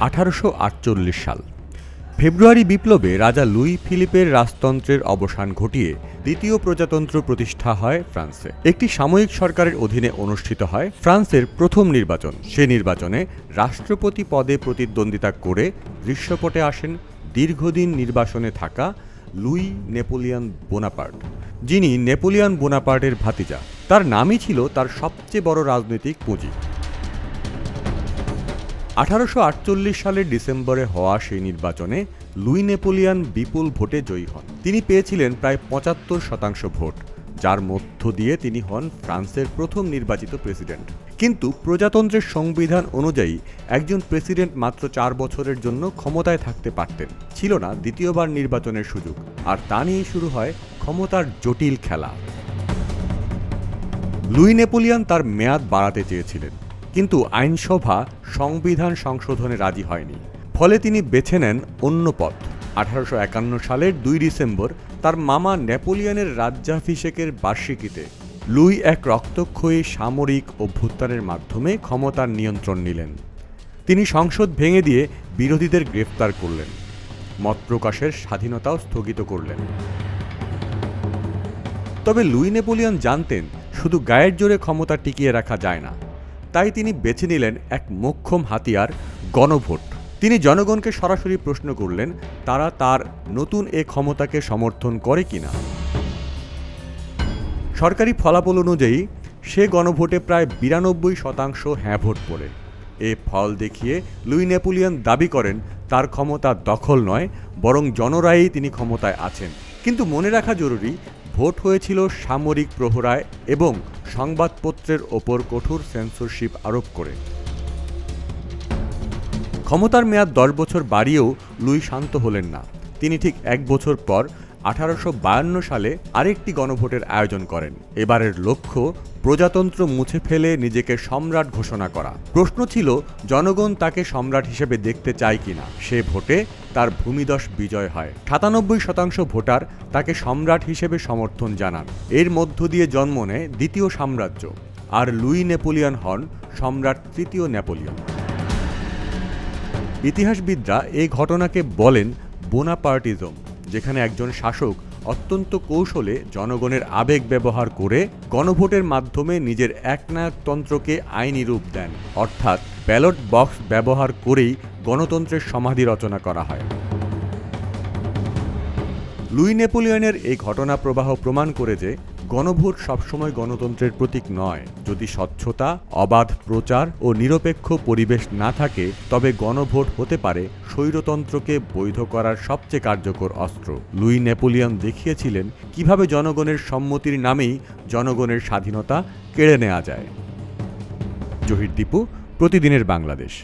1848 সাল। ফেব্রুয়ারি বিপ্লবে রাজা লুই ফিলিপের রাজতন্ত্রের অবসান ঘটিয়ে দ্বিতীয় প্রজাতন্ত্র প্রতিষ্ঠা হয় ফ্রান্সে। একটি সাময়িক সরকারের অধীনে অনুষ্ঠিত হয় ফ্রান্সের প্রথম নির্বাচন। সে নির্বাচনে রাষ্ট্রপতি পদে প্রতিদ্বন্দ্বিতা করে দৃশ্যপটে আসেন দীর্ঘদিন নির্বাসনে থাকা লুই নেপোলিয়ন বোনাপার্ট, যিনি নেপোলিয়ন বোনাপার্টের ভাতিজা। তার নামই ছিল তার সবচেয়ে বড় রাজনৈতিক পুঁজি। 1848 সালের ডিসেম্বরে হওয়া সেই নির্বাচনে লুই নেপোলিয়ন বিপুল ভোটে জয়ী হন। তিনি পেয়েছিলেন প্রায় 75% ভোট, যার মধ্য দিয়ে তিনি হন ফ্রান্সের প্রথম নির্বাচিত প্রেসিডেন্ট। কিন্তু প্রজাতন্ত্রের সংবিধান অনুযায়ী একজন প্রেসিডেন্ট মাত্র 4 বছরের জন্য ক্ষমতায় থাকতে পারতেন। ছিল না দ্বিতীয়বার নির্বাচনের সুযোগ, আর তা নিয়ে শুরু হয় ক্ষমতার জটিল খেলা। লুই নেপোলিয়ন তার মেয়াদ বাড়াতে চেয়েছিলেন, কিন্তু আইনসভা সংবিধান সংশোধনে রাজি হয়নি। ফলে তিনি বেছে নেন অন্য পথ। 1851 সালের 2 ডিসেম্বর তার মামা নেপোলিয়নের রাজ্যাভিষেকের বার্ষিকীতে লুই এক রক্তক্ষয়ী সামরিক অভ্যুত্থানের মাধ্যমে ক্ষমতার নিয়ন্ত্রণ নিলেন। তিনি সংসদ ভেঙে দিয়ে বিরোধীদের গ্রেফতার করলেন, মত প্রকাশের স্বাধীনতাও স্থগিত করলেন। তবে লুই নেপোলিয়ন জানতেন শুধু গায়ের জোরে ক্ষমতা টিকিয়ে রাখা যায় না। তাই তিনি বেছে নিলেন এক মোক্ষম হাতিয়ার, গণভোট। তিনি জনগণকে সরাসরি প্রশ্ন করলেন তারা তার নতুন এ ক্ষমতাকে সমর্থন করে কিনা। সরকারি ফলাফল অনুযায়ী সে গণভোটে প্রায় 92% হ্যাঁ ভোট পড়ে। এ ফল দেখিয়ে লুই নেপোলিয়ন দাবি করেন তার ক্ষমতা দখল নয়, বরং জনরায়েই তিনি ক্ষমতায় আছেন। কিন্তু মনে রাখা জরুরি, ভোট হয়েছিল সামরিক প্রহরায় এবং সংবাদপত্রের ওপর কঠোর সেন্সরশিপ আরোপ করে। ক্ষমতার মেয়াদ 10 বছর বাড়িয়েও লুই শান্ত হলেন না। তিনি ঠিক 1 বছর পর 1852 সালে আরেকটি গণভোটের আয়োজন করেন। এবারের লক্ষ্য প্রজাতন্ত্র মুছে ফেলে নিজেকে সম্রাট ঘোষণা করা। প্রশ্ন ছিল জনগণ তাকে সম্রাট হিসেবে দেখতে চায় কিনা। সে ভোটে তার ভূমিদশ বিজয় হয়। 97% ভোটার তাকে সম্রাট হিসেবে সমর্থন জানান। এর মধ্য দিয়ে জন্ম নেয় দ্বিতীয় সাম্রাজ্য, আর লুই নেপোলিয়ন হন সম্রাট তৃতীয় নেপোলিয়ন। ইতিহাসবিদরা এই ঘটনাকে বলেন বোনাপার্টিজম, যেখানে একজন শাসক অত্যন্ত কৌশলে জনগণের আবেগ ব্যবহার করে গণভোটের মাধ্যমে নিজের একনায়কতন্ত্রকে আইনি রূপ দেন। অর্থাৎ ব্যালট বক্স ব্যবহার করেই গণতন্ত্রের সমাধি রচনা করা হয়। লুই নেপোলিয়নের এই ঘটনা প্রবাহ প্রমাণ করে যে গণভোট সবসময় গণতন্ত্রের প্রতীক নয়। যদি স্বচ্ছতা, অবাধ প্রচার ও নিরপেক্ষ পরিবেশ না থাকে, তবে গণভোট হতে পারে স্বৈরতন্ত্রকে বৈধ করার সবচেয়ে কার্যকর অস্ত্র। লুই নেপোলিয়ন দেখিয়েছিলেন কিভাবে জনগণের সম্মতির নামেই জনগণের স্বাধীনতা কেড়ে নেওয়া যায়। জহির দীপু, প্রতিদিনের বাংলাদেশ।